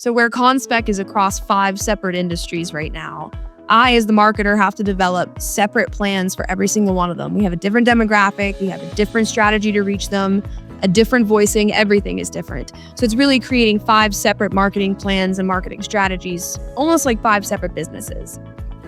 So where Conspec is across 5 separate industries right now, I, as the marketer, have to develop separate plans for every single one of them. We have a different demographic, we have a different strategy to reach them, a different voicing, everything is different. So it's really creating 5 separate marketing plans and marketing strategies, almost like 5 separate businesses.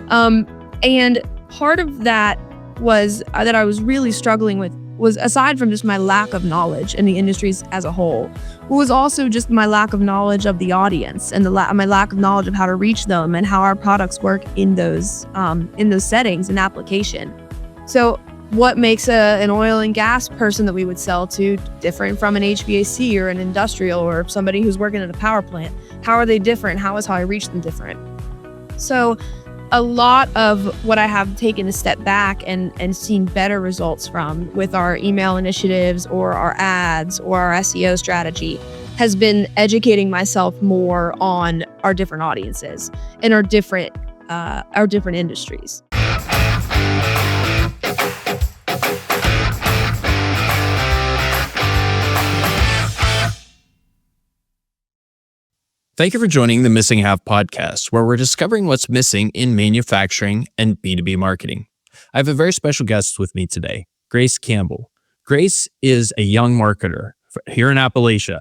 And part of that was that I was really struggling with was, aside from just my lack of knowledge in the industries as a whole, was also just my lack of knowledge of the audience and my lack of knowledge of how to reach them and how our products work in those settings and application. So what makes an oil and gas person that we would sell to different from an HVAC or an industrial or somebody who's working at a power plant? How are they different? How is how I reach them different? So a lot of what I have taken a step back and seen better results from with our email initiatives or our ads or our SEO strategy has been educating myself more on our different audiences and our different industries. Thank you for joining the Missing Half podcast, where we're discovering what's missing in manufacturing and B2B marketing. I have a very special guest with me today, Grace Campbell. Grace is a young marketer here in Appalachia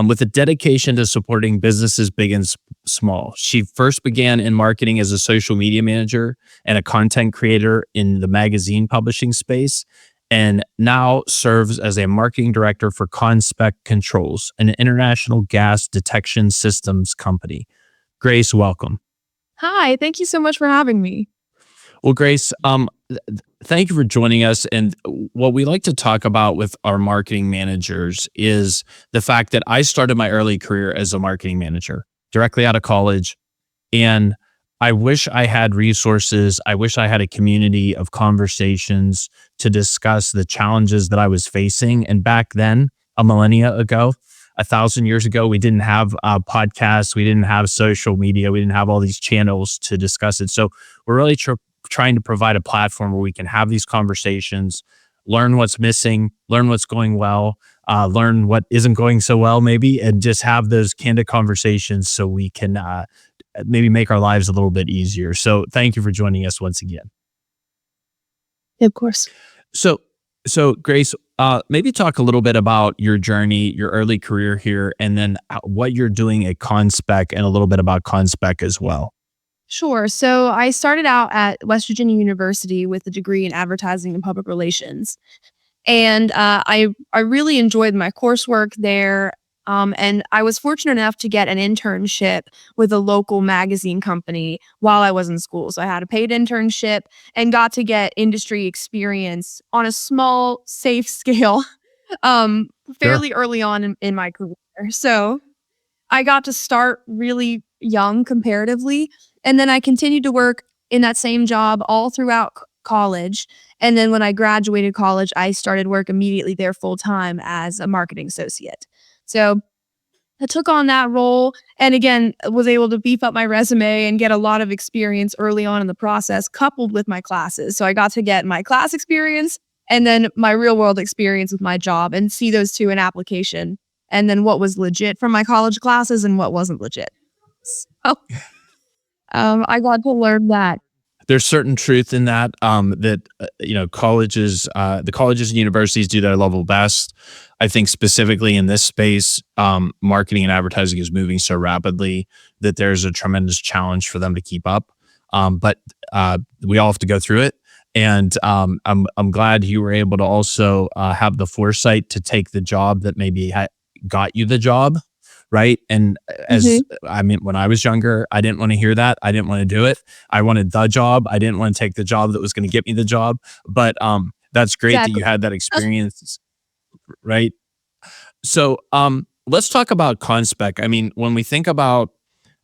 with a dedication to supporting businesses big and small. She first began in marketing as a social media manager and a content creator in the magazine publishing space, and now serves as a marketing director for Conspec Controls, an international gas detection systems company. Grace, welcome. Hi, thank you so much for having me. Well, Grace, thank you for joining us. And what we like to talk about with our marketing managers is the fact that I started my early career as a marketing manager directly out of college. And I wish I had resources. I wish I had a community of conversations to discuss the challenges that I was facing. And back then, a millennia ago, 1,000 years ago, we didn't have podcasts. We didn't have social media. We didn't have all these channels to discuss it. So we're really trying to provide a platform where we can have these conversations, learn what's missing, learn what's going well, learn what isn't going so well maybe, and just have those candid conversations so we can maybe make our lives a little bit easier. So thank you for joining us once again. Of course. So Grace, maybe talk a little bit about your journey, your early career here, and then what you're doing at Conspec and a little bit about Conspec as well. Sure. So I started out at West Virginia University with a degree in advertising and public relations. And I really enjoyed my coursework there. And I was fortunate enough to get an internship with a local magazine company while I was in school. So I had a paid internship and got to get industry experience on a small, safe scale fairly early on in my career. So I got to start really young comparatively. And then I continued to work in that same job all throughout college. And then when I graduated college, I started work immediately there full time as a marketing associate. So I took on that role and again, was able to beef up my resume and get a lot of experience early on in the process, coupled with my classes. So I got to get my class experience and then my real world experience with my job and see those two in application. And then what was legit from my college classes and what wasn't legit. So I got to learn that. There's certain truth in that, colleges, the colleges and universities do their level best. I think specifically in this space, marketing and advertising is moving so rapidly that there's a tremendous challenge for them to keep up. But we all have to go through it. And I'm glad you were able to also have the foresight to take the job that maybe got you the job. Right. And when I was younger, I didn't want to hear that. I didn't want to do it. I wanted the job. I didn't want to take the job that was going to get me the job. But that's great that you had that experience. Right. So let's talk about Conspec. I mean, when we think about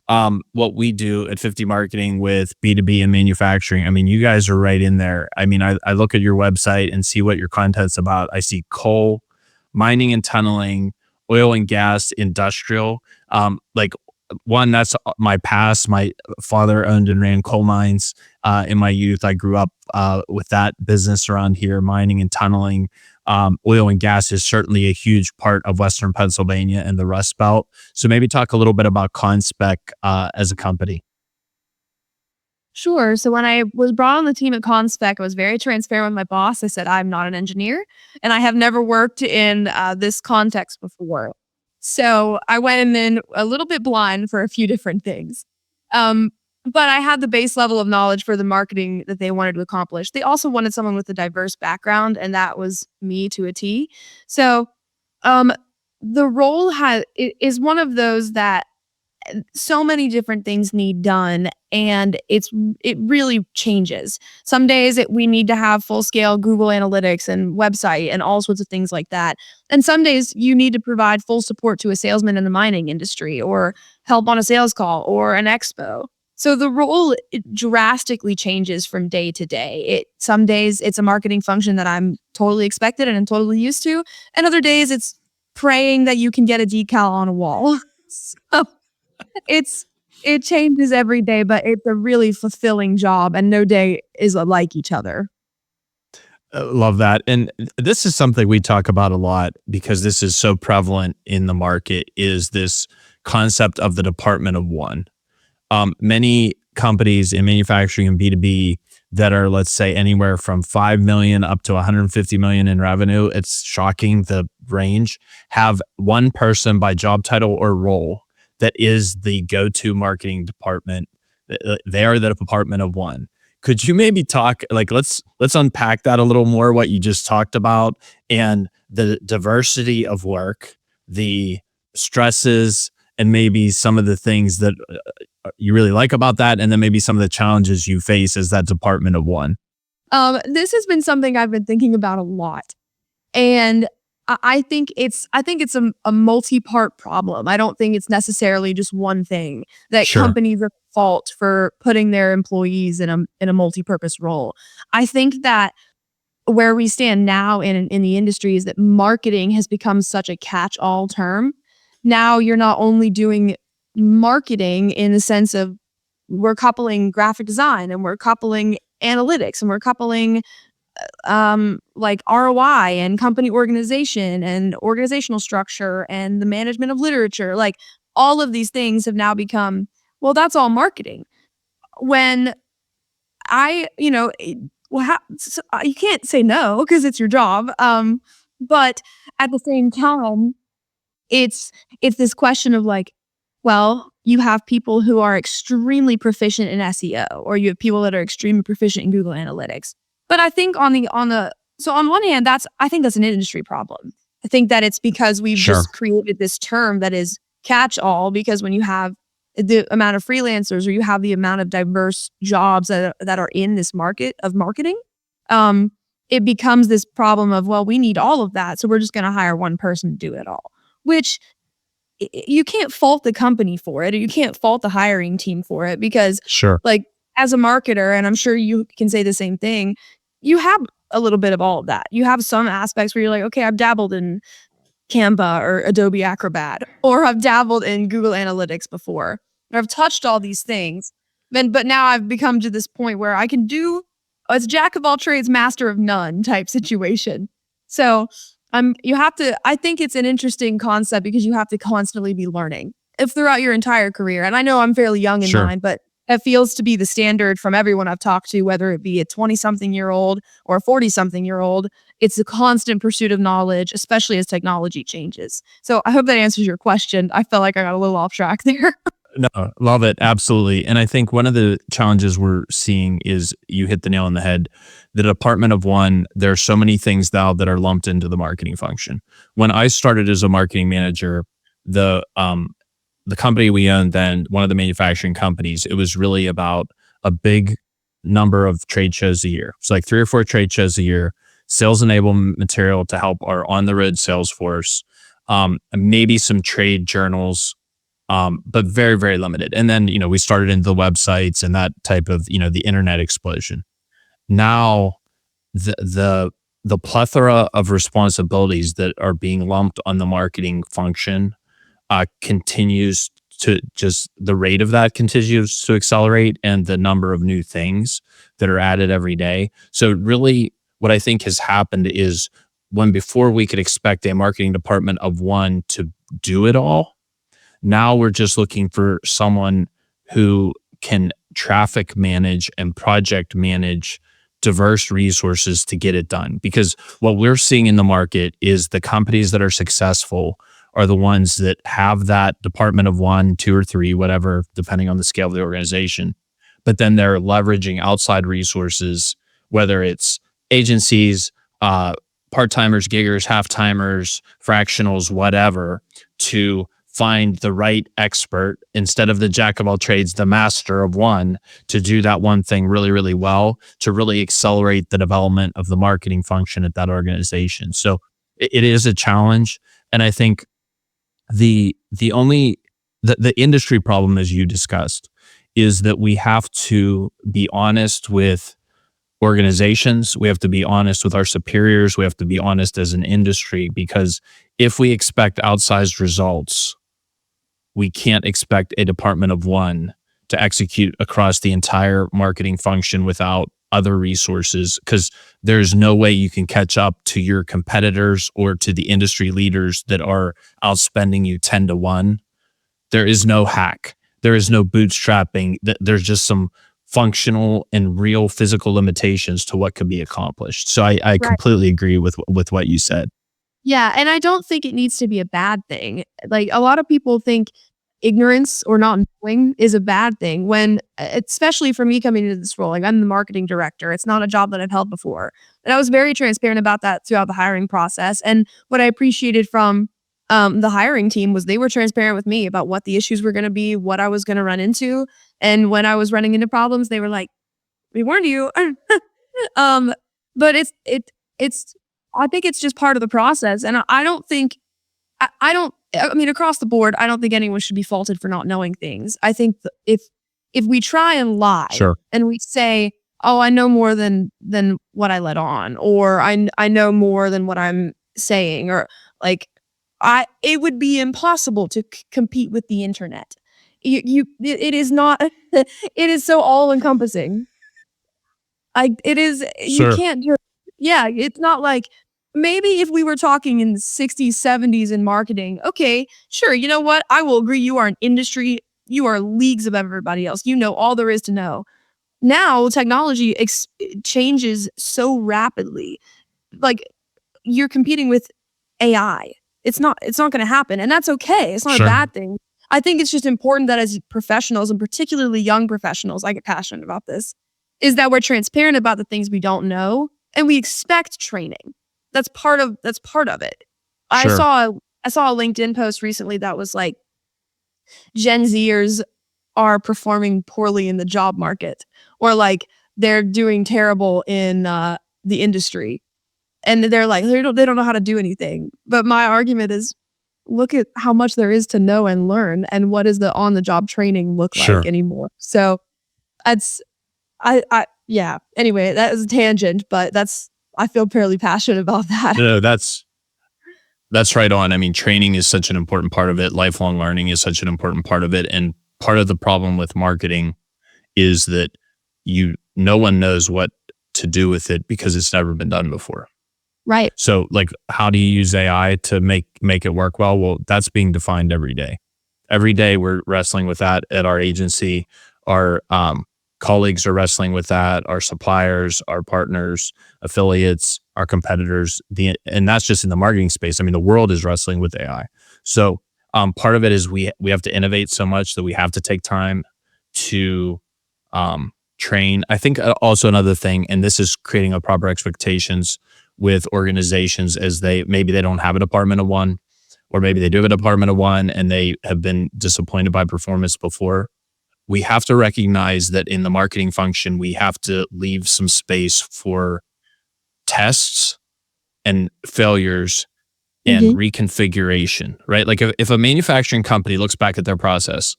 what we do at 50 Marketing with B2B and manufacturing, I mean, you guys are right in there. I mean, I look at your website and see what your content's about. I see coal, mining and tunneling, oil and gas, industrial. That's my past. My father owned and ran coal mines in my youth. I grew up with that business around here, mining and tunneling. Oil and gas is certainly a huge part of Western Pennsylvania and the Rust Belt. So maybe talk a little bit about Conspec as a company. Sure. So when I was brought on the team at Conspec, I was very transparent with my boss. I said, I'm not an engineer and I have never worked in this context before. So I went in a little bit blind for a few different things. Um, but I had the base level of knowledge for the marketing that they wanted to accomplish. They also wanted someone with a diverse background, and that was me to a T. So um, the role is one of those that so many different things need done, and it really changes. Some days we need to have full scale Google Analytics and website and all sorts of things like that, and some days you need to provide full support to a salesman in the mining industry or help on a sales call or an expo. So the role, it drastically changes from day to day. Some days it's a marketing function that I'm totally expected and I'm totally used to, and other days it's praying that you can get a decal on a wall. So it's it changes every day, but it's a really fulfilling job, and no day is like each other. Love that. And this is something we talk about a lot because this is so prevalent in the market is this concept of the department of one. Many companies in manufacturing and B2B that are, let's say, anywhere from 5 million up to 150 million in revenue, it's shocking the range, have one person by job title or role that is the go-to marketing department. They are the department of one. Could you maybe talk, like, let's unpack that a little more, what you just talked about, and the diversity of work, the stresses, and maybe some of the things that you really like about that, and then maybe some of the challenges you face as that department of one. This has been something I've been thinking about a lot, and I think it's a multi-part problem. I don't think it's necessarily just one thing that Sure. companies are at fault for putting their employees in a multi-purpose role. I think that where we stand now in the industry is that marketing has become such a catch-all term. Now you're not only doing marketing in the sense of we're coupling graphic design and we're coupling analytics and we're coupling like ROI and company organization and organizational structure and the management of literature. Like all of these things have now become, well, that's all marketing. When well, you can't say no because it's your job. But at the same time, it's it's this question of like, well, you have people who are extremely proficient in SEO, or you have people that are extremely proficient in Google Analytics. But I think on one hand, I think that's an industry problem. I think that it's because we've Sure. just created this term that is catch all, because when you have the amount of freelancers or you have the amount of diverse jobs that are in this market of marketing, um, it becomes this problem of, well, we need all of that. So we're just going to hire one person to do it all, which you can't fault the company for it, or you can't fault the hiring team for it, because Sure. like as a marketer, and I'm sure you can say the same thing, you have a little bit of all of that. You have some aspects where you're like, okay, I've dabbled in Canva or Adobe Acrobat, or I've dabbled in Google Analytics before, or I've touched all these things. But now I've become to this point where I can do it's jack of all trades, master of none type situation. So you have to, I think it's an interesting concept because you have to constantly be learning if throughout your entire career. And I know I'm fairly young in Sure. mine, but it feels to be the standard from everyone I've talked to, whether it be a 20-something-year-old or a 40-something-year-old. It's a constant pursuit of knowledge, especially as technology changes. So I hope that answers your question. I felt like I got a little off track there. No, love it. Absolutely. And I think one of the challenges we're seeing is you hit the nail on the head. The department of one, there are so many things now that are lumped into the marketing function. When I started as a marketing manager, the company we owned then, one of the manufacturing companies, it was really about a big number of trade shows a year. It's like 3 or 4 trade shows a year, sales enablement material to help our on the road sales force, maybe some trade journals, but very, very limited. And then, we started into the websites and that type of, the internet explosion. Now, the plethora of responsibilities that are being lumped on the marketing function continues to just the rate of that continues to accelerate, and the number of new things that are added every day. So really what I think has happened is when before we could expect a marketing department of one to do it all, now we're just looking for someone who can traffic manage and project manage diverse resources to get it done. Because what we're seeing in the market is the companies that are successful are the ones that have that department of one, two, or three, whatever, depending on the scale of the organization. But then they're leveraging outside resources, whether it's agencies, part-timers, giggers, half-timers, fractionals, whatever, to find the right expert instead of the jack of all trades, the master of one, to do that one thing really, really well, to really accelerate the development of the marketing function at that organization. So it is a challenge. And I think the industry problem, as you discussed, is that we have to be honest with organizations. We have to be honest with our superiors. We have to be honest as an industry, because if we expect outsized results, we can't expect a department of one to execute across the entire marketing function without other resources, because there's no way you can catch up to your competitors or to the industry leaders that are outspending you 10 to 1. There is no hack. There is no bootstrapping. There's just some functional and real physical limitations to what could be accomplished. So I Right. completely agree with what you said. Yeah, and I don't think it needs to be a bad thing. Like, a lot of people think ignorance or not knowing is a bad thing when, especially for me coming into this role, like, I'm the marketing director. It's not a job that I've held before. And I was very transparent about that throughout the hiring process. And what I appreciated from the hiring team was they were transparent with me about what the issues were going to be, what I was going to run into. And when I was running into problems, they were like, "We warned you." um, but it's I think it's just part of the process, and I don't think I don't. I mean, across the board, I don't think anyone should be faulted for not knowing things. I think if we try and lie Sure. and we say, "Oh, I know more than what I let on," or I know more than what I'm saying," or like, it would be impossible to compete with the internet. It is not. It is so all encompassing. It is, you Sure. can't just, yeah, it's not like, maybe if we were talking in the 60s, 70s in marketing, okay, sure, you know what? I will agree, you are an industry, you are leagues above everybody else. You know all there is to know. Now technology changes so rapidly. Like, you're competing with AI. It's not gonna happen, and that's okay. It's not a Sure. bad thing. I think it's just important that as professionals, and particularly young professionals, I get passionate about this, is that we're transparent about the things we don't know, and we expect training. That's part of it. I Sure. saw I saw a LinkedIn post recently that was like, Gen Zers are performing poorly in the job market, or like they're doing terrible in the industry. And they're like, they don't know how to do anything. But my argument is, look at how much there is to know and learn, and what does the on the job training look like Sure. anymore? So that's I yeah. Anyway, that is a tangent, but I feel fairly passionate about that. No, that's right on. I mean, training is such an important part of it. Lifelong learning is such an important part of it. And part of the problem with marketing is that no one knows what to do with it because it's never been done before. Right. So, like, how do you use AI to make it work well? Well, that's being defined every day. Every day we're wrestling with that at our agency. Our colleagues are wrestling with that. Our suppliers, our partners, affiliates, our competitors. And that's just in the marketing space. I mean, the world is wrestling with AI. So part of it is we have to innovate so much that we have to take time to train. I think also another thing, and this is creating a proper expectations with organizations, as maybe they don't have a department of one, or maybe they do have a department of one and they have been disappointed by performance before. We have to recognize that in the marketing function, we have to leave some space for tests and failures and Mhm. reconfiguration, right? Like, if a manufacturing company looks back at their process,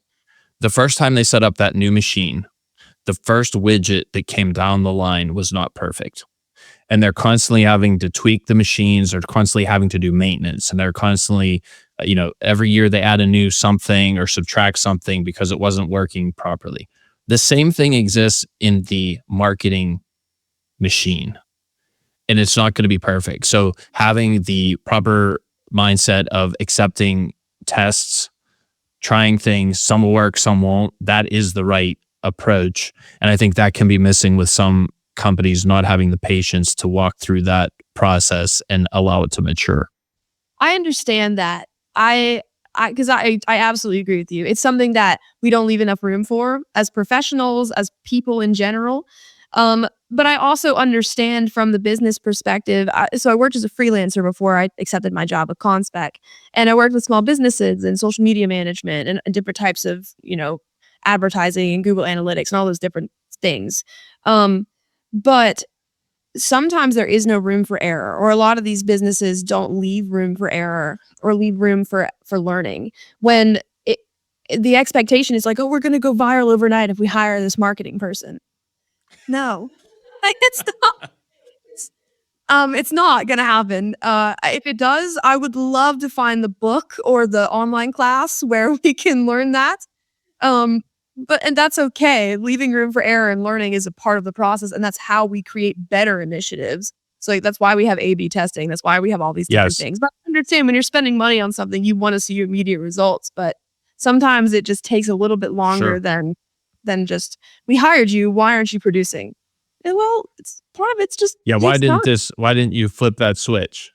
the first time they set up that new machine, the first widget that came down the line was not perfect. And they're constantly having to tweak the machines, they're constantly having to do maintenance, and they're constantly, every year they add a new something or subtract something because it wasn't working properly. The same thing exists in the marketing machine. and it's not going to be perfect. So having the proper mindset of accepting tests, trying things, some will work, some won't, that is the right approach. And I think that can be missing with some companies not having the patience to walk through that process and allow it to mature. I understand that. I absolutely agree with you. It's something that we don't leave enough room for as professionals, as people in general. But I also understand from the business perspective. So I worked as a freelancer before I accepted my job at Conspec, and I worked with small businesses and social media management and different types of, advertising and Google Analytics and all those different things. But sometimes there is no room for error, or a lot of these businesses don't leave room for error or leave room for learning when the expectation is like, oh, we're going to go viral overnight if we hire this marketing person. No, like it's not going to happen. If it does, I would love to find the book or the online class where we can learn that. Um, and that's okay. Leaving room for error and learning is a part of the process, and that's how we create better initiatives. So like, that's why we have A/B testing. That's why we have all these different Yes. things. But I understand when you're spending money on something, you want to see immediate results. But sometimes it just takes a little bit longer Sure. than just, we hired you. Why aren't you producing? And well, it's part of it's just Yeah. takes time. Why didn't you flip that switch?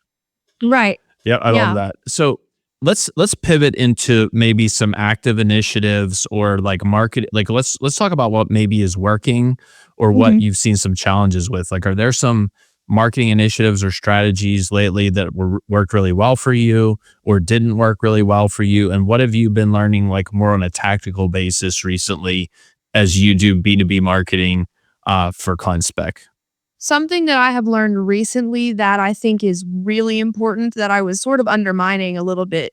Right. Yeah, I love Yeah. that. So let's pivot into maybe some active initiatives or like market. Like let's talk about what maybe is working or what Mhm. you've seen some challenges with. Like, are there some marketing initiatives or strategies lately that worked really well for you or didn't work really well for you? And what have you been learning like more on a tactical basis recently as you do B2B marketing for Conspec? Something that I have learned recently that I think is really important that I was sort of undermining a little bit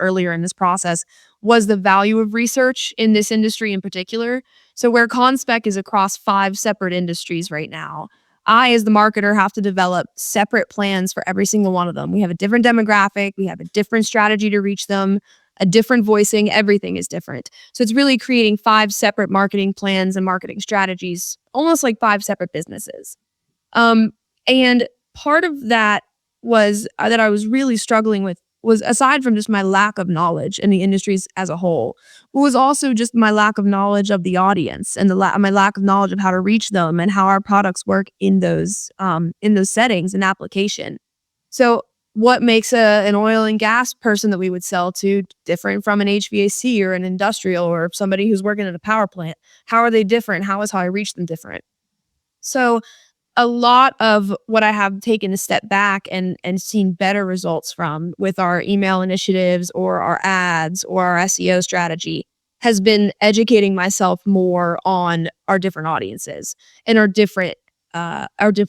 earlier in this process was the value of research in this industry in particular. So where Conspec is across 5 separate industries right now, I as the marketer have to develop separate plans for every single one of them. We have a different demographic, we have a different strategy to reach them, a different voicing, everything is different. So it's really creating 5 separate marketing plans and marketing strategies, almost like 5 separate businesses. Um, and part of that was that I was really struggling with was, aside from just my lack of knowledge in the industries as a whole, was also just my lack of knowledge of the audience and my lack of knowledge of how to reach them and how our products work in those settings and application. So what makes an oil and gas person that we would sell to different from an HVAC or an industrial or somebody who's working at a power plant? How are they different? How is how I reach them different? So a lot of what I have taken a step back and seen better results from with our email initiatives or our ads or our SEO strategy has been educating myself more on our different audiences and our different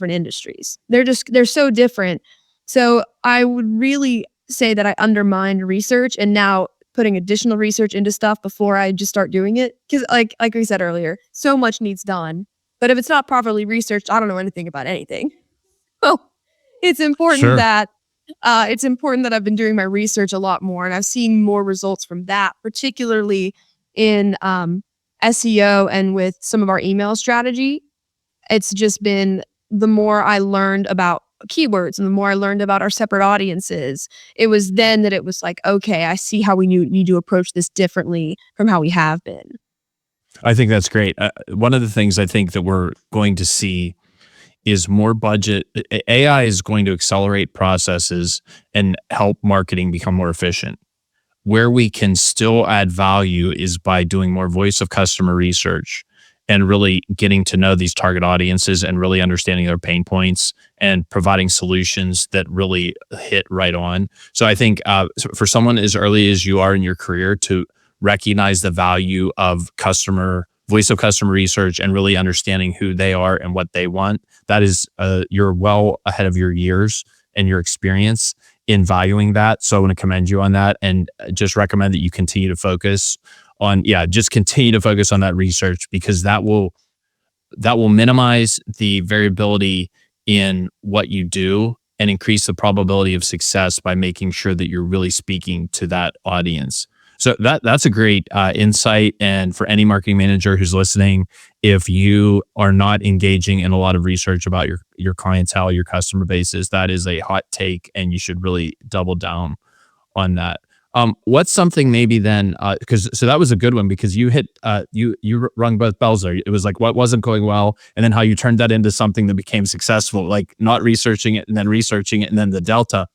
industries. They're so different. So I would really say that I undermined research and now putting additional research into stuff before I just start doing it. Because like we said earlier, so much needs done, but if it's not properly researched, I don't know anything about anything. Well, it's important Sure. that I've been doing my research a lot more, and I've seen more results from that, particularly in SEO and with some of our email strategy. It's just been the more I learned about keywords and the more I learned about our separate audiences, it was then that it was like, okay, I see how we need to approach this differently from how we have been. I think that's great. One of the things I think that we're going to see is more budget. AI is going to accelerate processes and help marketing become more efficient. Where we can still add value is by doing more voice of customer research and really getting to know these target audiences and really understanding their pain points and providing solutions that really hit right on. So I think for someone as early as you are in your career to recognize the value of customer voice of customer research and really understanding who they are and what they want, that is you're well ahead of your years and your experience in valuing that. So I want to commend you on that and just recommend that you continue to focus on, just continue to focus on that research because that will minimize the variability in what you do and increase the probability of success by making sure that you're really speaking to that audience. So that's a great insight. And for any marketing manager who's listening, if you are not engaging in a lot of research about your clientele, your customer bases, that is a hot take, and you should really double down on that. What's something maybe then, because so that was a good one because you hit you rung both bells there. It was like what wasn't going well, and then how you turned that into something that became successful, like not researching it and then researching it, and then the delta.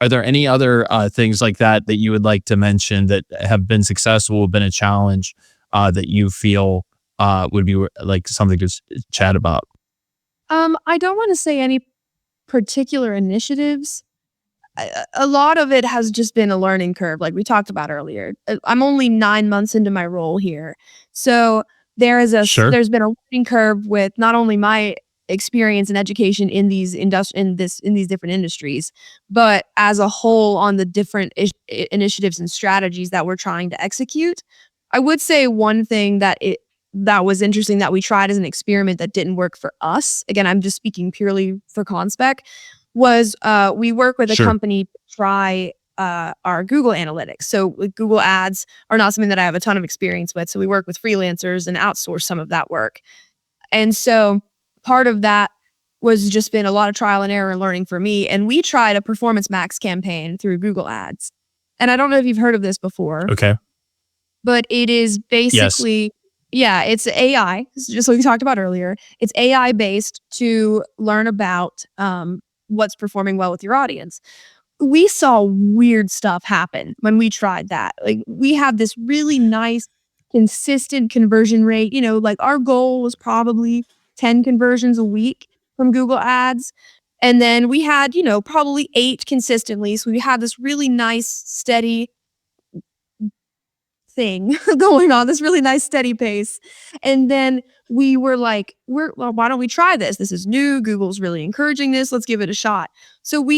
Are there any other things like that that you would like to mention that have been successful, been a challenge that you feel would be like something to chat about? I don't want to say any particular initiatives. A lot of it has just been a learning curve, like we talked about earlier. I'm only 9 months into my role here, so Sure. there's been a learning curve with not only my experience and education in these different industries, but as a whole on the different initiatives and strategies that we're trying to execute. I would say one thing that was interesting that we tried as an experiment that didn't work for us. Again, I'm just speaking purely for Conspec was we work with a Sure. company to try our Google Analytics. So like, Google Ads are not something that I have a ton of experience with. So we work with freelancers and outsource some of that work. And so part of that was just been a lot of trial and error and learning for me. And we tried a Performance Max campaign through Google Ads. And I don't know if you've heard of this before, Okay. but it is Yes. basically, yeah, it's AI, just like we talked about earlier. It's AI based to learn about what's performing well with your audience. We saw weird stuff happen when we tried that. Like we have this really nice, consistent conversion rate. Like our goal was probably 10 conversions a week from Google Ads. And then we had, probably 8 consistently. So we had this really nice, steady thing going on, this really nice steady pace. And then we were like, well, why don't we try this? This is new. Google's really encouraging this. Let's give it a shot. So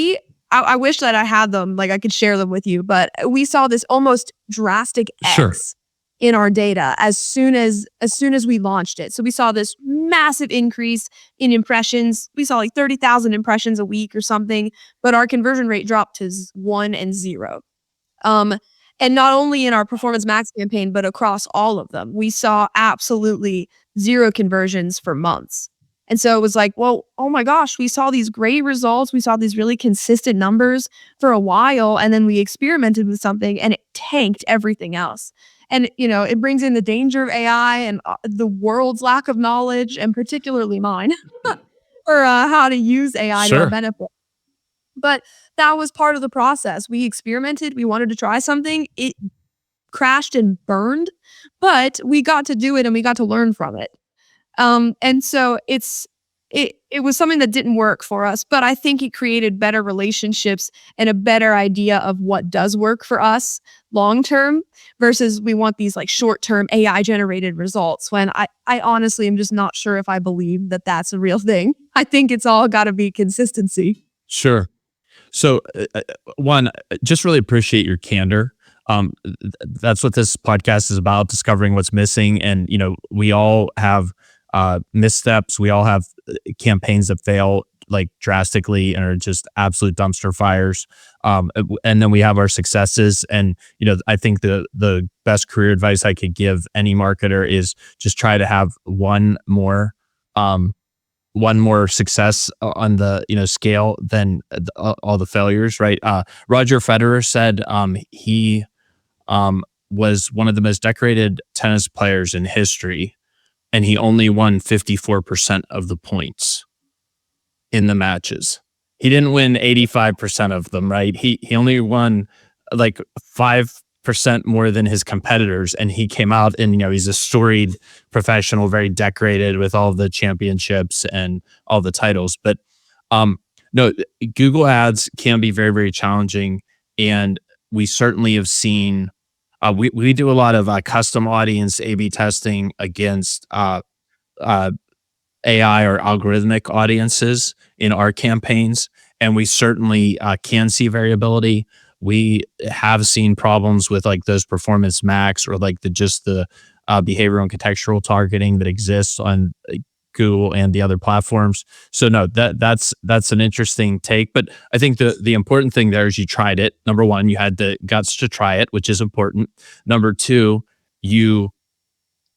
I wish that I had them, like I could share them with you, but we saw this almost drastic Sure. X in our data as soon as we launched it. So we saw this massive increase in impressions. We saw like 30,000 impressions a week or something, but our conversion rate dropped to 1 and 0. Um, and not only in our Performance Max campaign, but across all of them, we saw absolutely 0 conversions for months. And so it was like, well, oh my gosh, we saw these great results. We saw these really consistent numbers for a while. And then we experimented with something and it tanked everything else. And, it brings in the danger of AI and the world's lack of knowledge, and particularly mine, for how to use AI to our Sure. benefit. But that was part of the process. We experimented. We wanted to try something. It crashed and burned, but we got to do it and we got to learn from it. And so it was something that didn't work for us, but I think it created better relationships and a better idea of what does work for us long term versus we want these like short term AI generated results when I honestly am just not sure if I believe that that's a real thing. I think it's all got to be consistency. Sure. So, one, just really appreciate your candor. That's what this podcast is about: discovering what's missing. And we all have missteps. We all have campaigns that fail like drastically and are just absolute dumpster fires. And then we have our successes. And I think the best career advice I could give any marketer is just try to have one more success on the scale than all the failures, right? Roger Federer said he was one of the most decorated tennis players in history, and he only won 54% of the points in the matches. He didn't win 85% of them, right? He only won like 5% more than his competitors, and he came out and he's a storied professional, very decorated with all the championships and all the titles. But no, Google Ads can be very, very challenging, and we certainly have seen. We do a lot of custom audience A/B testing against AI or algorithmic audiences in our campaigns, and we certainly can see variability. We have seen problems with like those Performance Max or like the behavioral and contextual targeting that exists on Google and the other platforms. So no, that's an interesting take. But I think the important thing there is you tried it. Number one, you had the guts to try it, which is important. Number two, you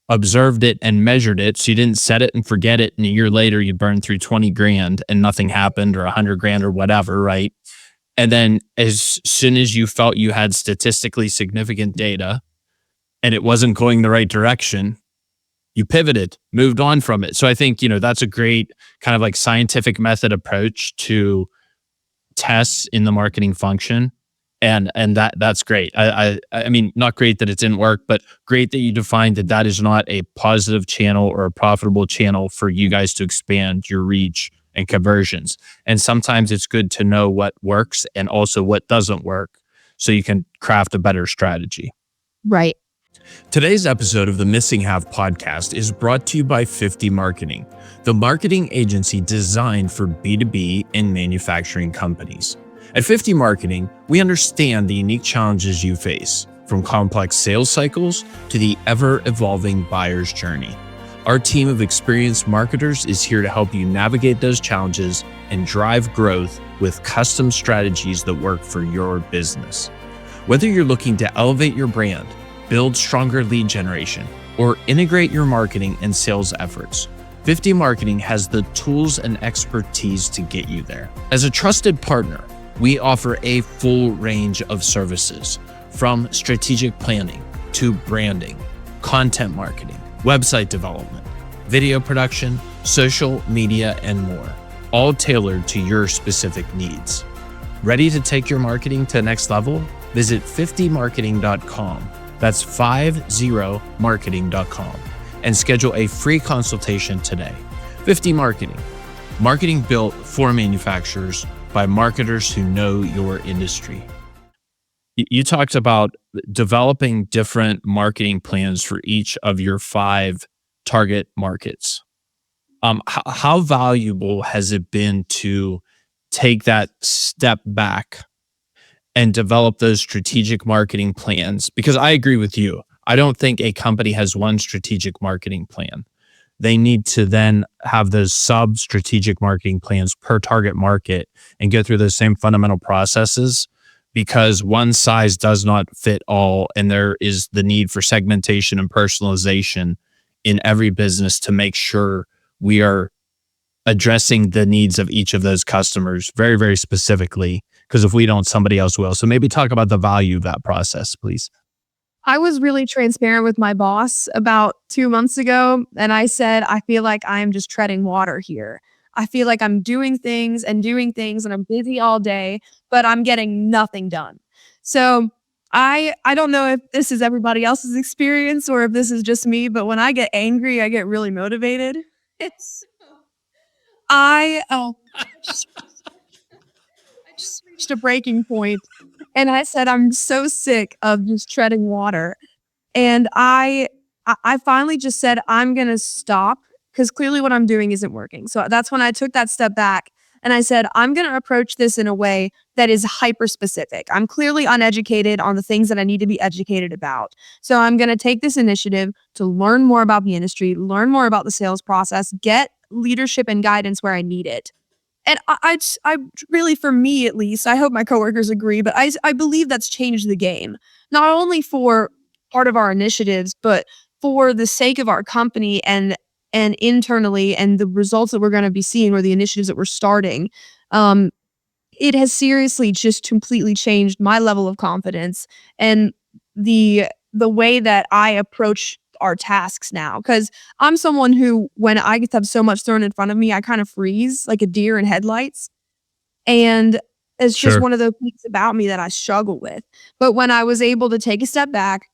observed it and measured it. So you didn't set it and forget it. And a year later, you burned through 20 grand and nothing happened, or 100 grand or whatever, right? And then as soon as you felt you had statistically significant data and it wasn't going the right direction, you pivoted, moved on from it. So I think, that's a great kind of like scientific method approach to tests in the marketing function. And that's great. I mean, not great that it didn't work, but great that you defined that is not a positive channel or a profitable channel for you guys to expand your reach and conversions. And sometimes it's good to know what works and also what doesn't work so you can craft a better strategy. Right. Today's episode of the Missing Half podcast is brought to you by 50 Marketing, the marketing agency designed for B2B and manufacturing companies. At 50 Marketing, we understand the unique challenges you face, from complex sales cycles to the ever-evolving buyer's journey. Our team of experienced marketers is here to help you navigate those challenges and drive growth with custom strategies that work for your business. Whether you're looking to elevate your brand, build stronger lead generation, or integrate your marketing and sales efforts, 50 Marketing has the tools and expertise to get you there. As a trusted partner, we offer a full range of services, from strategic planning to branding, content marketing, website development, video production, social media, and more, all tailored to your specific needs. Ready to take your marketing to the next level? Visit 50marketing.com. That's 50marketing.com and schedule a free consultation today. 50 Marketing. Marketing built for manufacturers by marketers who know your industry. You talked about developing different marketing plans for each of your 5 target markets. How valuable has it been to take that step back and develop those strategic marketing plans? Because I agree with you. I don't think a company has one strategic marketing plan. They need to then have those sub-strategic marketing plans per target market and go through those same fundamental processes, because one size does not fit all. And there is the need for segmentation and personalization in every business to make sure we are addressing the needs of each of those customers very, very specifically. Because if we don't, somebody else will. So maybe talk about the value of that process, please. I was really transparent with my boss about 2 months ago. And I said, I feel like I'm just treading water here. I feel like I'm doing things and I'm busy all day, but I'm getting nothing done. So I don't know if this is everybody else's experience or if this is just me, but when I get angry, I get really motivated. It's I just reached a breaking point, and I said I'm so sick of just treading water. And I finally just said I'm gonna stop, because clearly what I'm doing isn't working. So that's when I took that step back and I said, I'm gonna approach this in a way that is hyper specific. I'm clearly uneducated on the things that I need to be educated about. So I'm gonna take this initiative to learn more about the industry, learn more about the sales process, get leadership and guidance where I need it. And I really, for me at least, I hope my coworkers agree, but I believe that's changed the game, not only for part of our initiatives, but for the sake of our company and internally, and the results that we're going to be seeing, or the initiatives that we're starting. It has seriously just completely changed my level of confidence and the way that I approach our tasks now. Because I'm someone who, when I get to have so much thrown in front of me, I kind of freeze like a deer in headlights. And it's just one of those things about me that I struggle with. But when I was able to take a step back,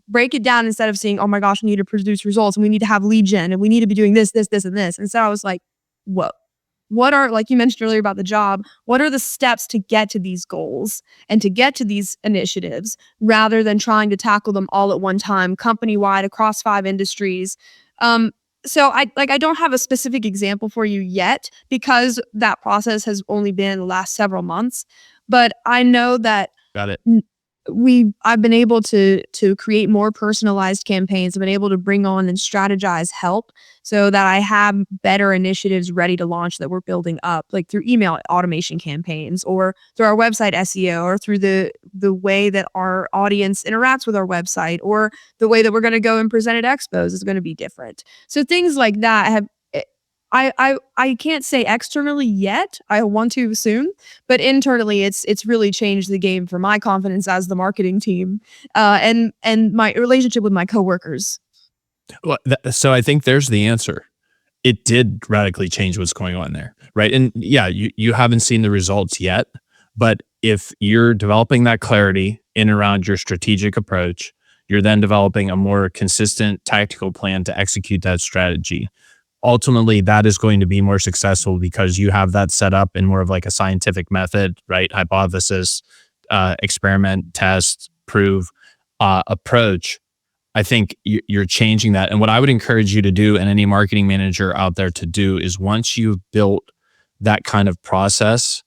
break it down, instead of saying, oh my gosh, we need to produce results and we need to have lead gen and we need to be doing this, and this. Instead, I was like, whoa, what are, like you mentioned earlier about the job, what are the steps to get to these goals and to get to these initiatives, rather than trying to tackle them all at one time, company-wide, across 5 industries. So I don't have a specific example for you yet, because that process has only been the last several months. But I know that Got it. I've been able to create more personalized campaigns. I've been able to bring on and strategize help so that I have better initiatives ready to launch that we're building up, like through email automation campaigns or through our website SEO or through the way that our audience interacts with our website or the way that we're going to go and present at expos is going to be different. So things like that have I can't say externally yet. I want to soon, but internally, it's really changed the game for my confidence as the marketing team, and my relationship with my coworkers. Well, so I think there's the answer. It did radically change what's going on there, right? And yeah, you haven't seen the results yet, but if you're developing that clarity in around your strategic approach, you're then developing a more consistent tactical plan to execute that strategy. Ultimately, that is going to be more successful because you have that set up in more of like a scientific method, right? Hypothesis, experiment, test, prove approach. I think you're changing that. And what I would encourage you to do, and any marketing manager out there to do, is once you've built that kind of process,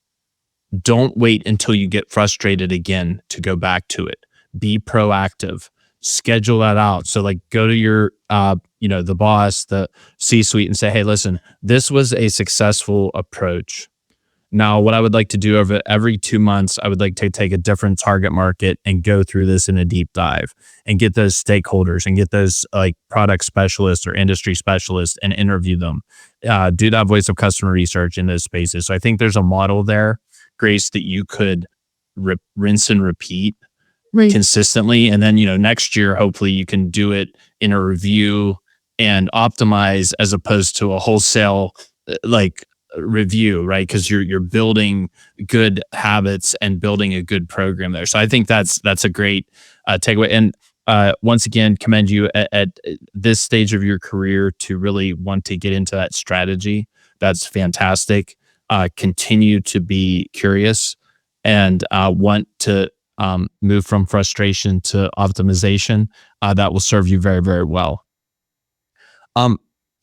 don't wait until you get frustrated again to go back to it. Be proactive. Schedule that out. So like go to your, the boss, the C-suite and say, hey, listen, this was a successful approach. Now, what I would like to do over every 2 months, I would like to take a different target market and go through this in a deep dive and get those stakeholders and get those like product specialists or industry specialists and interview them. Do that voice of customer research in those spaces. So I think there's a model there, Grace, that you could rinse and repeat consistently. And then, next year, hopefully you can do it in a review and optimize as opposed to a wholesale review, right? Because you're building good habits and building a good program there. So I think that's a great takeaway. And once again, commend you at this stage of your career to really want to get into that strategy. That's fantastic. Continue to be curious and want to move from frustration to optimization. That will serve you very, very well.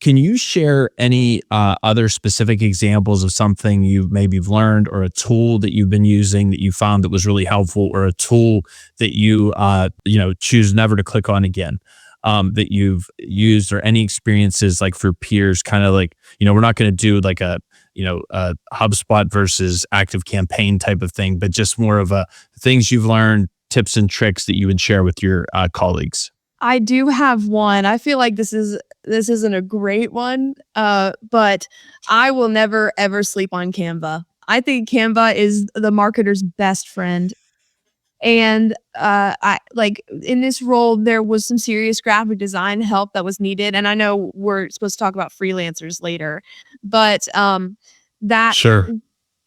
Can you share any other specific examples of something you've learned, or a tool that you've been using that you found that was really helpful, or a tool that you choose never to click on again, that you've used, or any experiences like for peers, kind of like, we're not going to do like a HubSpot versus Active Campaign type of thing, but just more of a things you've learned, tips and tricks that you would share with your colleagues. I do have one. I feel like this isn't a great one, but I will never ever sleep on Canva. I think Canva is the marketer's best friend. And I like in this role, there was some serious graphic design help that was needed. And I know we're supposed to talk about freelancers later, but that Sure.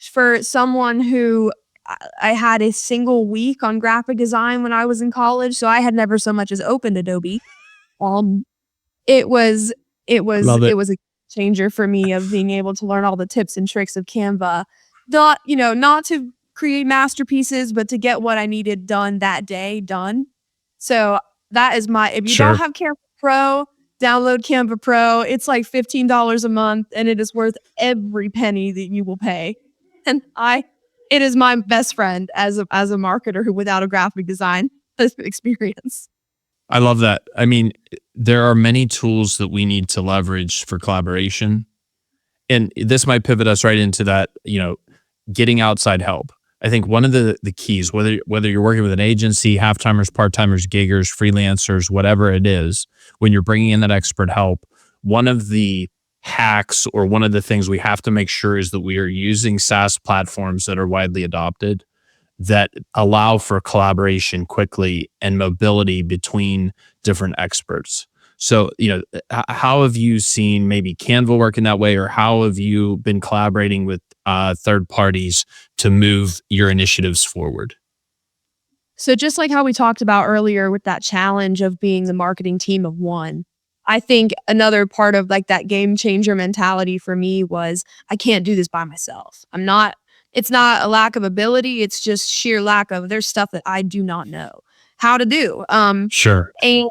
for someone who I had a single week on graphic design when I was in college, so I had never so much as opened Adobe. Um, it was Love it. it was a changer for me of being able to learn all the tips and tricks of Canva. Not to create masterpieces, but to get what I needed done that day done. So that is if you don't Sure. have Canva Pro, download Canva Pro. It's like $15 a month, and it is worth every penny that you will pay. And it is my best friend as a marketer who, without a graphic design experience. I love that. I mean, there are many tools that we need to leverage for collaboration. And this might pivot us right into that, getting outside help. I think one of the keys, whether you're working with an agency, half-timers, part-timers, giggers, freelancers, whatever it is, when you're bringing in that expert help, one of the hacks, or one of the things we have to make sure, is that we are using SaaS platforms that are widely adopted, that allow for collaboration quickly and mobility between different experts. So, how have you seen maybe Canva work in that way, or how have you been collaborating with third parties to move your initiatives forward? So just like how we talked about earlier with that challenge of being the marketing team of one, I think another part of like that game changer mentality for me was I can't do this by myself. It's not a lack of ability. It's just sheer lack of, there's stuff that I do not know how to do. Sure. And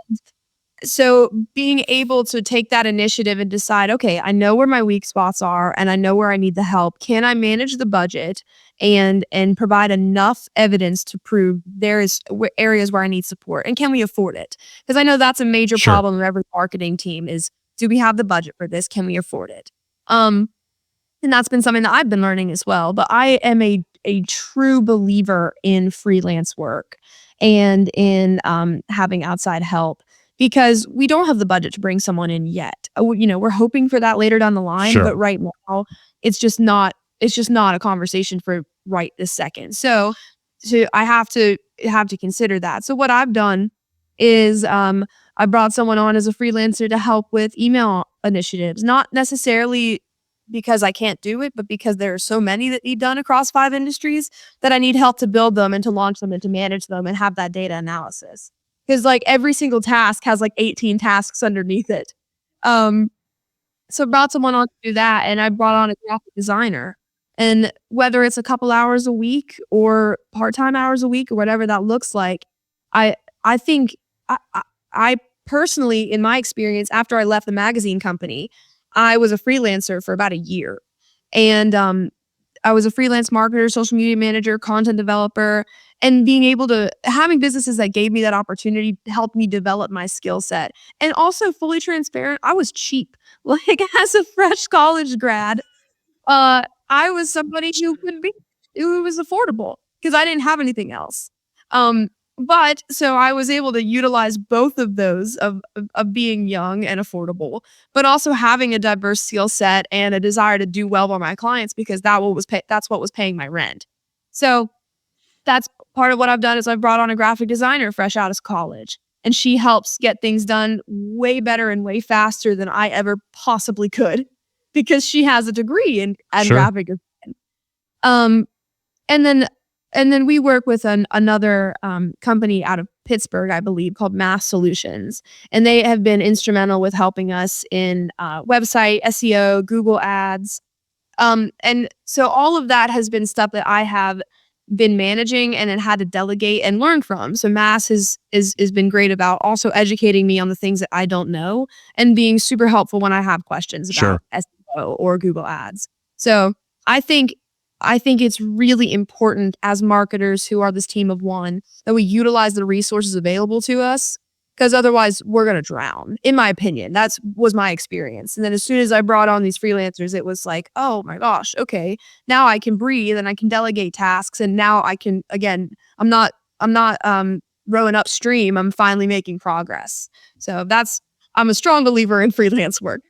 so being able to take that initiative and decide, okay, I know where my weak spots are and I know where I need the help. Can I manage the budget and provide enough evidence to prove there is areas where I need support, and can we afford it? Because I know that's a major Sure. problem of every marketing team is, do we have the budget for this? Can we afford it? Um, and that's been something that I've been learning as well. But I am a true believer in freelance work and in having outside help, because we don't have the budget to bring someone in yet. We're hoping for that later down the line, Sure. but right now it's just not a conversation for right this second. So I have to consider that. So what I've done is I brought someone on as a freelancer to help with email initiatives, not necessarily because I can't do it, but because there are so many that need done across 5 industries that I need help to build them and to launch them and to manage them and have that data analysis. Because like every single task has like 18 tasks underneath it. Um, so I brought someone on to do that, and I brought on a graphic designer. And whether it's a couple hours a week or part-time hours a week or whatever that looks like, I I think I personally, in my experience, after I left the magazine company, I was a freelancer for about a year. And I was a freelance marketer, social media manager, content developer, and being able to having businesses that gave me that opportunity helped me develop my skill set. And also fully transparent, I was cheap. Like as a fresh college grad, I was somebody who was affordable because I didn't have anything else. Um, but so I was able to utilize both of those of being young and affordable, but also having a diverse skill set and a desire to do well by my clients because that's what was paying my rent. So that's part of what I've done is I've brought on a graphic designer fresh out of college, and she helps get things done way better and way faster than I ever possibly could because she has a degree in Sure. graphic design. Um, and then and then we work with another company out of Pittsburgh, I believe, called Mass Solutions, and they have been instrumental with helping us in website SEO, Google Ads, and so all of that has been stuff that I have been managing and then had to delegate and learn from. So Mass has been great about also educating me on the things that I don't know and being super helpful when I have questions Sure. about SEO or Google Ads. So I think I think it's really important as marketers who are this team of one that we utilize the resources available to us, because otherwise we're going to drown, in my opinion. That's was my experience. And then as soon as I brought on these freelancers, it was like, oh my gosh, okay, now I can breathe and I can delegate tasks. And now I can, again, I'm not rowing upstream. I'm finally making progress. So I'm a strong believer in freelance work.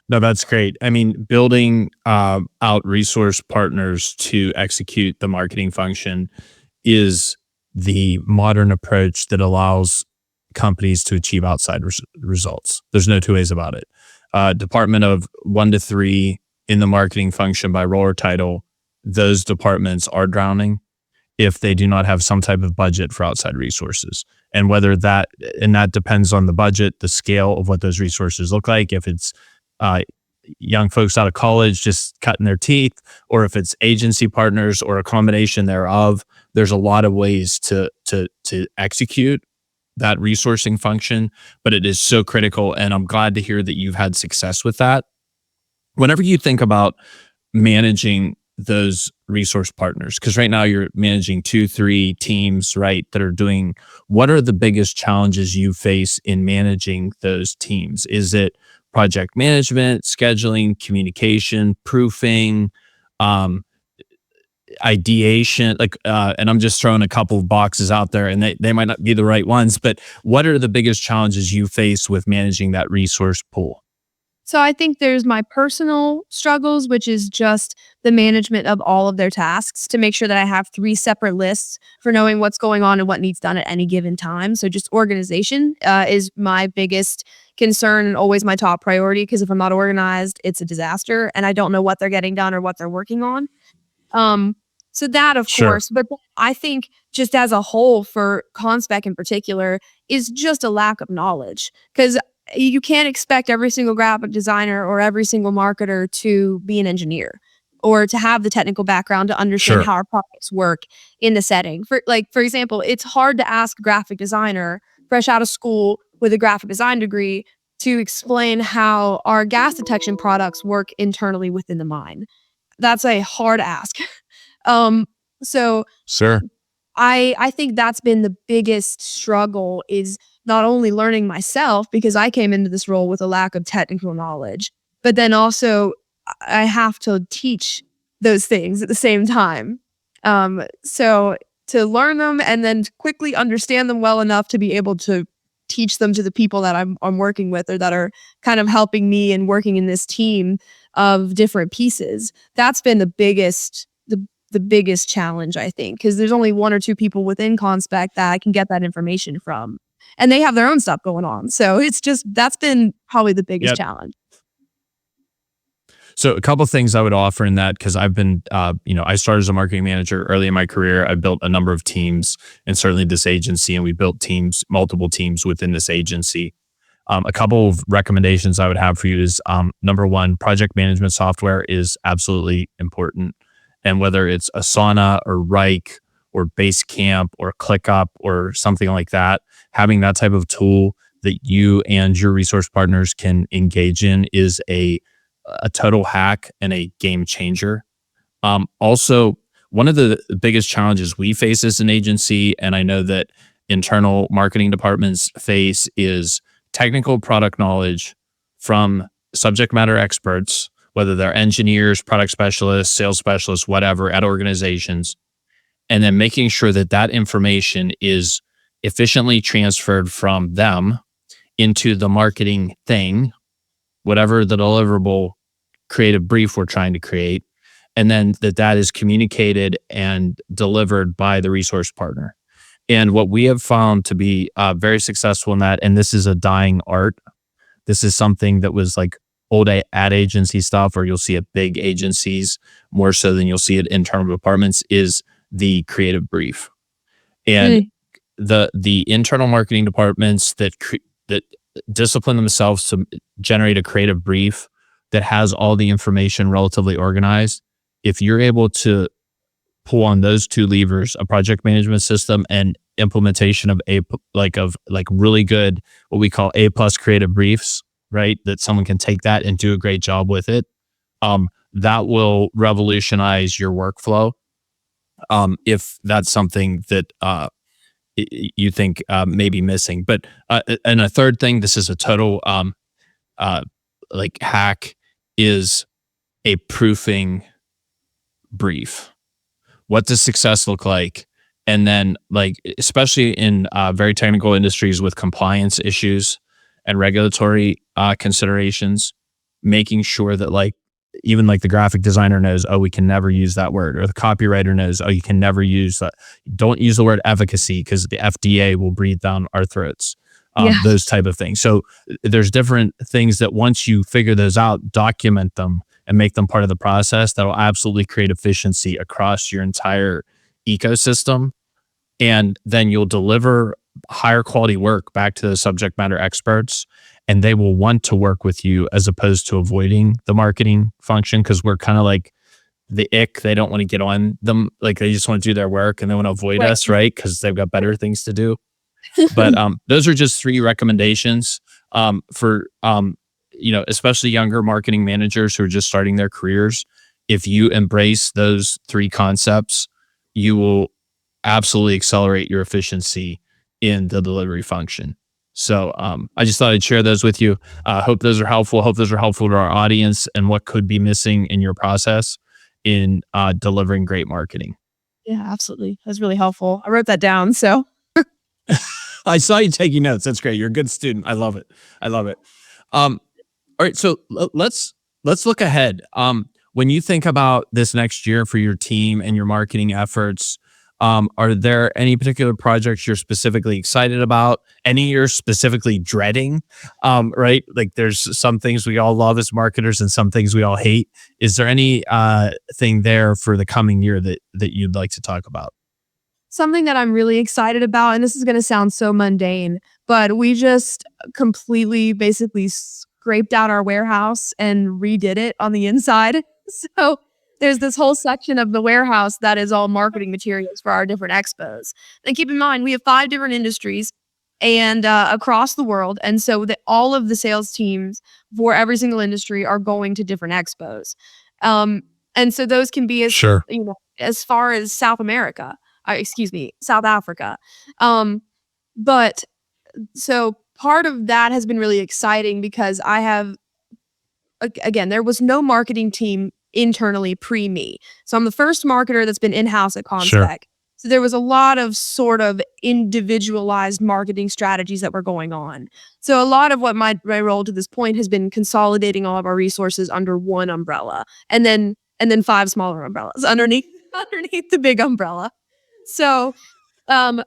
No, that's great. I mean, building out resource partners to execute the marketing function is the modern approach that allows companies to achieve outside results. There's no two ways about it. Department of 1 to 3 in the marketing function by role or title, those departments are drowning if they do not have some type of budget for outside resources. And that depends on the budget, the scale of what those resources look like. If it's uh, young folks out of college just cutting their teeth, or if it's agency partners or a combination thereof, there's a lot of ways to execute that resourcing function, but it is so critical. And I'm glad to hear that you've had success with that. Whenever you think about managing those resource partners, because right now you're managing 2, 3 teams, right, that are doing, what are the biggest challenges you face in managing those teams? Is it project management, scheduling, communication, proofing, um, ideation, and I'm just throwing a couple of boxes out there and they might not be the right ones, but what are the biggest challenges you face with managing that resource pool? So I think there's my personal struggles, which is just the management of all of their tasks to make sure that I have 3 separate lists for knowing what's going on and what needs done at any given time. So just organization is my biggest concern and always my top priority, because if I'm not organized, it's a disaster and I don't know what they're getting done or what they're working on. Um, so that of Sure. course, but I think just as a whole for Conspec in particular is just a lack of knowledge, because you can't expect every single graphic designer or every single marketer to be an engineer or to have the technical background to understand Sure. how our products work in the setting. For example, it's hard to ask a graphic designer fresh out of school with a graphic design degree to explain how our gas detection products work internally within the mine. that's a hard ask. Um, so Sure. I think that's been the biggest struggle is not only learning myself because I came into this role with a lack of technical knowledge, but then also I have to teach those things at the same time. So to learn them and then to quickly understand them well enough to be able to teach them to the people that I'm working with or that are kind of helping me and working in this team of different pieces. That's been the biggest challenge, I think, because there's only one or two people within Conspec that I can get that information from. And they have their own stuff going on. So it's just that's been probably the biggest Yep. challenge. So a couple of things I would offer in that, because I've been, I started as a marketing manager early in my career. I built a number of teams, and certainly this agency, and we built teams, multiple teams within this agency. A couple of recommendations I would have for you is number one, project management software is absolutely important. And whether it's Asana or Rike or Basecamp or ClickUp or something like that, having that type of tool that you and your resource partners can engage in is a total hack and a game changer. Also, one of the biggest challenges we face as an agency, and I know that internal marketing departments face, is technical product knowledge from subject matter experts, whether they're engineers, product specialists, sales specialists, whatever, at organizations, and then making sure that that information is efficiently transferred from them into the marketing thing, whatever the deliverable creative brief we're trying to create, and then that is communicated and delivered by the resource partner. And what we have found to be very successful in that, and this is a dying art, this is something that was like old ad agency stuff, or you'll see at big agencies more so than you'll see at internal departments, is the creative brief. And the internal marketing departments that discipline themselves to generate a creative brief that has all the information relatively organized, if you're able to pull on those two levers, a project management system and implementation of really good, what we call A+ creative briefs, right? That someone can take that and do a great job with it. That will revolutionize your workflow. If that's something that you think may be missing. But and a third thing, this is a total hack, is a proofing brief. What does success look like? And then, especially in very technical industries with compliance issues and regulatory considerations, making sure that even the graphic designer knows, oh, we can never use that word, or the copywriter knows, oh, you can never use that. Don't use the word efficacy because the FDA will breathe down our throats. Those type of things. So there's different things that once you figure those out, document them and make them part of the process, that will absolutely create efficiency across your entire ecosystem. And then you'll deliver higher quality work back to the subject matter experts, and they will want to work with you as opposed to avoiding the marketing function, because we're kind of like the ick. They don't want to get on them. They just want to do their work and they want to avoid us, right? Because they've got better things to do. But those are just 3 recommendations for especially younger marketing managers who are just starting their careers. If you embrace those 3 concepts, you will absolutely accelerate your efficiency in the delivery function. So I just thought I'd share those with you. Hope those are helpful. Hope those are helpful to our audience and what could be missing in your process in delivering great marketing. Yeah, absolutely. That's really helpful. I wrote that down. So I saw you taking notes. That's great. You're a good student. I love it. All right. So let's look ahead. When you think about this next year for your team and your marketing efforts, are there any particular projects you're specifically excited about? Any you're specifically dreading? Right? There's some things we all love as marketers and some things we all hate. Is there any thing there for the coming year that you'd like to talk about? something that I'm really excited about, and this is going to sound so mundane, but we just completely basically scraped out our warehouse and redid it on the inside. So there's this whole section of the warehouse that is all marketing materials for our different expos. And keep in mind, we have 5 different industries and across the world. And so all of the sales teams for every single industry are going to different expos. And so those can be Sure. as far as South America, South Africa. Um, but so part of that has been really exciting because I have again, there was no marketing team internally pre me. So I'm the first marketer that's been in-house at Sure. Conspec. So there was a lot of sort of individualized marketing strategies that were going on. So a lot of what my role to this point has been consolidating all of our resources under one umbrella and then five smaller umbrellas underneath underneath the big umbrella. So um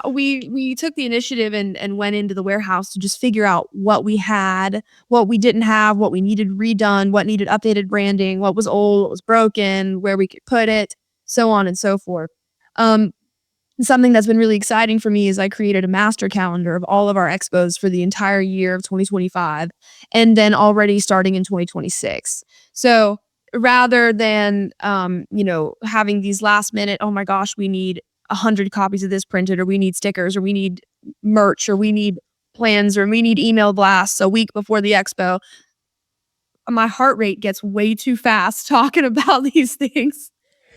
we took the initiative and went into the warehouse to just figure out what we had, what we didn't have, what we needed redone, what needed updated branding, what was old, what was broken, where we could put it, so on and so forth. Um, Something that's been really exciting for me is I created a master calendar of all of our expos for the entire year of 2025 and then already starting in 2026. So rather than having these last minute, oh my gosh, we need 100 copies of this printed, or we need stickers, or we need merch, or we need plans, or we need email blasts a week before the expo, my heart rate gets way too fast talking about these things.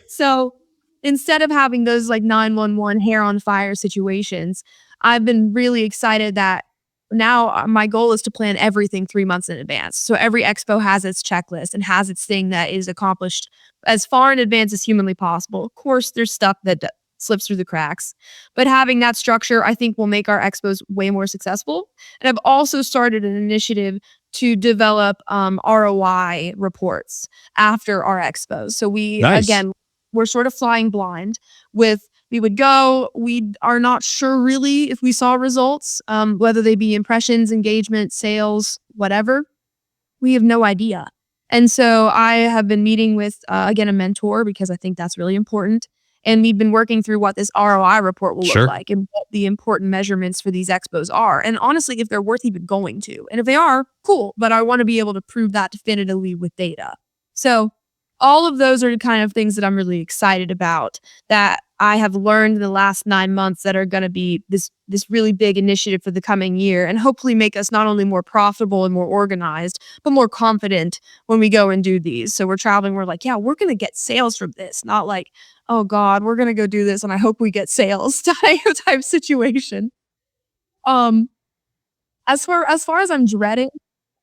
So instead of having those like 911 hair on fire situations, I've been really excited that now my goal is to plan everything 3 months in advance. So every expo has its checklist and has its thing that is accomplished as far in advance as humanly possible. Of course, there's stuff that slips through the cracks, but having that structure, I think, will make our expos way more successful. And I've also started an initiative to develop ROI reports after our expos. So Nice. we're sort of flying blind with we would go, we are not sure really if we saw results, whether they be impressions, engagement, sales, whatever. We have no idea. And so I have been meeting with, again, a mentor because I think that's really important. And we've been working through what this ROI report will look Sure. like and what the important measurements for these expos are. And honestly, if they're worth even going to. And if they are, cool. But I want to be able to prove that definitively with data. So all of those are the kind of things that I'm really excited about that I have learned in the last 9 months that are going to be this really big initiative for the coming year and hopefully make us not only more profitable and more organized, but more confident when we go and do these. So we're traveling, we're like, yeah, we're going to get sales from this, not like, oh God, we're going to go do this and I hope we get sales type situation. Um, as far as I'm dreading,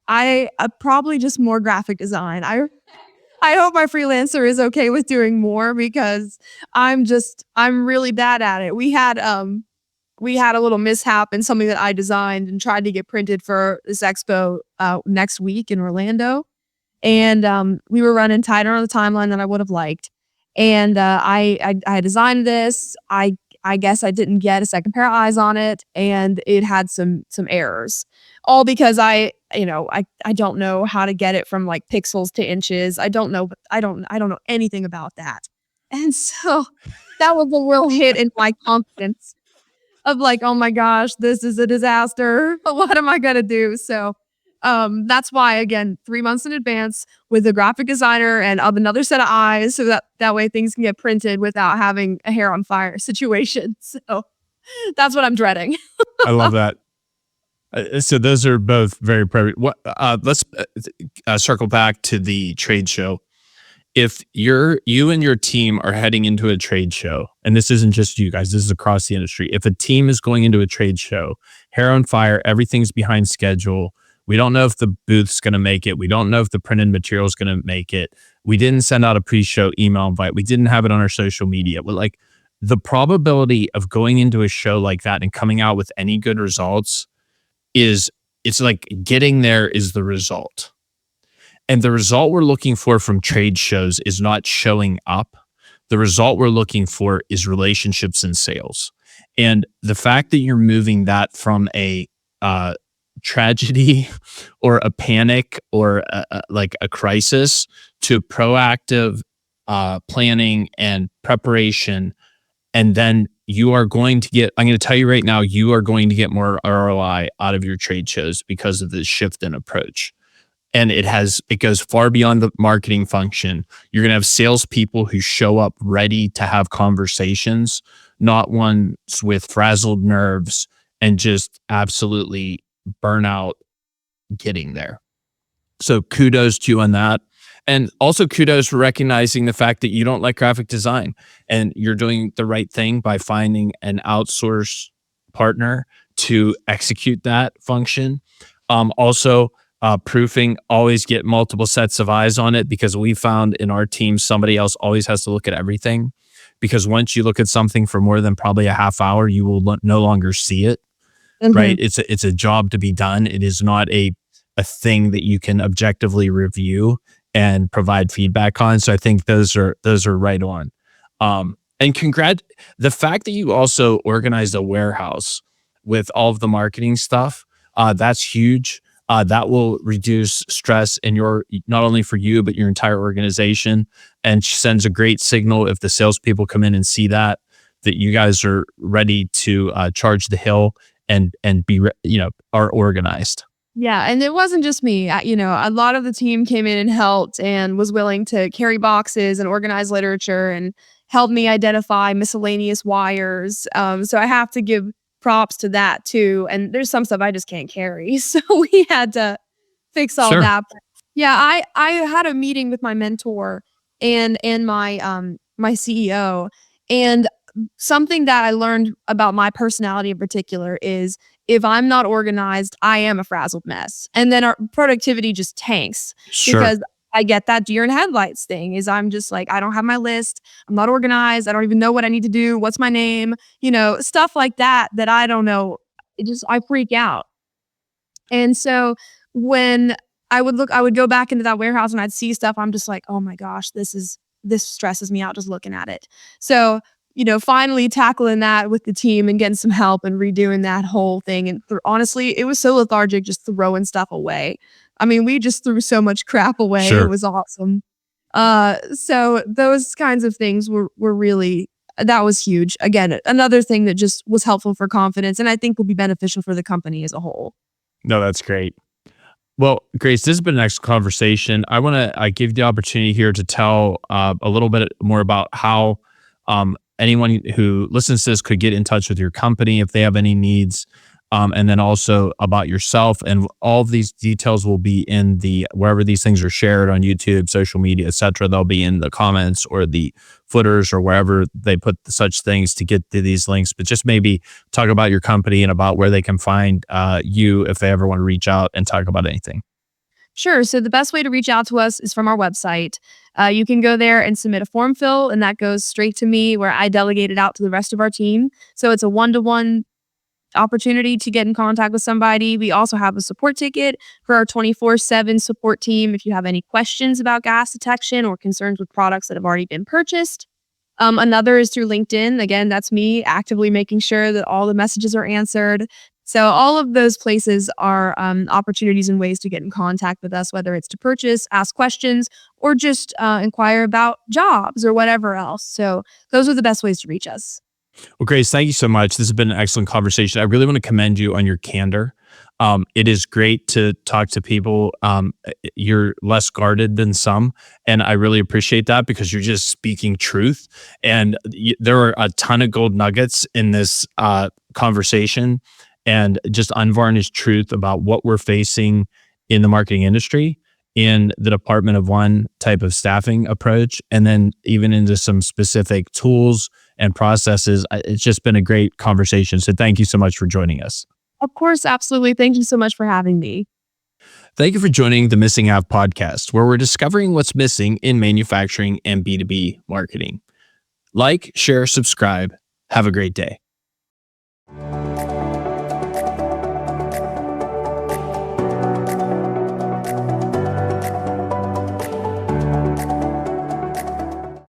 I probably just more graphic design. I hope my freelancer is okay with doing more because I'm really bad at it. We had a little mishap in something that I designed and tried to get printed for this expo next week in Orlando. And we were running tighter on the timeline than I would have liked. And I designed this. I guess I didn't get a second pair of eyes on it, and it had some errors, all because I don't know how to get it from like pixels to inches. I don't know anything about that, and so that was a real hit in my confidence of like, oh my gosh, this is a disaster. What am I gonna do? So that's why again, 3 months in advance with a graphic designer and of another set of eyes so that way things can get printed without having a hair on fire situation. So that's what I'm dreading. I love that. So those are both very What? Let's circle back to the trade show. If you and your team are heading into a trade show, and this isn't just you guys, this is across the industry. If a team is going into a trade show, hair on fire, everything's behind schedule. We don't know if the booth's going to make it. We don't know if the printed material is going to make it. We didn't send out a pre-show email invite. We didn't have it on our social media. But like the probability of going into a show like that and coming out with any good results it's like getting there is the result. And the result we're looking for from trade shows is not showing up. The result we're looking for is relationships and sales. And the fact that you're moving that from a tragedy or a panic or like a crisis to proactive planning and preparation, and then you are going to get, I'm going to tell you right now, you are going to get more ROI out of your trade shows because of this shift in approach. And it goes far beyond the marketing function. You're going to have salespeople who show up ready to have conversations, not ones with frazzled nerves and just absolutely burnout getting there. So kudos to you on that. And also kudos for recognizing the fact that you don't like graphic design and you're doing the right thing by finding an outsourced partner to execute that function. Also, proofing, always get multiple sets of eyes on it, because we found in our team, somebody else always has to look at everything. Because once you look at something for more than probably a half hour, you will no longer see it, right? It's a job to be done. It is not a thing that you can objectively review and provide feedback on. So I think those are right on. And the fact that you also organized a warehouse with all of the marketing stuff, that's huge. That will reduce stress in not only for you, but your entire organization, and sends a great signal if the salespeople come in and see that you guys are ready to charge the hill and are organized. Yeah, and it wasn't just me. A lot of the team came in and helped and was willing to carry boxes and organize literature and help me identify miscellaneous wires. So I have to give props to that too. And there's some stuff I just can't carry, so we had to fix all Sure. that. But yeah, I had a meeting with my mentor and my CEO, and something that I learned about my personality in particular is if I'm not organized, I am a frazzled mess. And then our productivity just tanks Sure. because I get that deer in headlights thing is I'm just like, I don't have my list. I'm not organized. I don't even know what I need to do. What's my name? Stuff like that I don't know. I freak out. And so when I would go back into that warehouse and I'd see stuff, I'm just like, oh my gosh, this stresses me out just looking at it. So, finally tackling that with the team and getting some help and redoing that whole thing. And honestly, it was so lethargic just throwing stuff away. I mean, we just threw so much crap away. Sure. It was awesome. So those kinds of things were really, that was huge. Again, another thing that just was helpful for confidence and I think will be beneficial for the company as a whole. No, that's great. Well, Grace, this has been an excellent conversation. I want to give you the opportunity here to tell a little bit more about how anyone who listens to this could get in touch with your company if they have any needs, and then also about yourself. And all of these details will be in wherever these things are shared on YouTube, social media, etc. They'll be in the comments or the footers or wherever they put such things to get to these links. But just maybe talk about your company and about where they can find you if they ever want to reach out and talk about anything. Sure. So the best way to reach out to us is from our website. You can go there and submit a form fill, and that goes straight to me where I delegate it out to the rest of our team. So it's a one-to-one opportunity to get in contact with somebody. We also have a support ticket for our 24/7 support team if you have any questions about gas detection or concerns with products that have already been purchased. Another is through LinkedIn. Again, that's me actively making sure that all the messages are answered. So all of those places are opportunities and ways to get in contact with us, whether it's to purchase, ask questions, or just inquire about jobs or whatever else. So those are the best ways to reach us. Well, Grace, thank you so much. This has been an excellent conversation. I really want to commend you on your candor. It is great to talk to people. You're less guarded than some, and I really appreciate that because you're just speaking truth. And there are a ton of gold nuggets in this conversation, and just unvarnished truth about what we're facing in the marketing industry, in the Department of One type of staffing approach, and then even into some specific tools and processes. It's just been a great conversation. So thank you so much for joining us. Of course, absolutely. Thank you so much for having me. Thank you for joining the Missing Half podcast, where we're discovering what's missing in manufacturing and B2B marketing. Like, share, subscribe. Have a great day.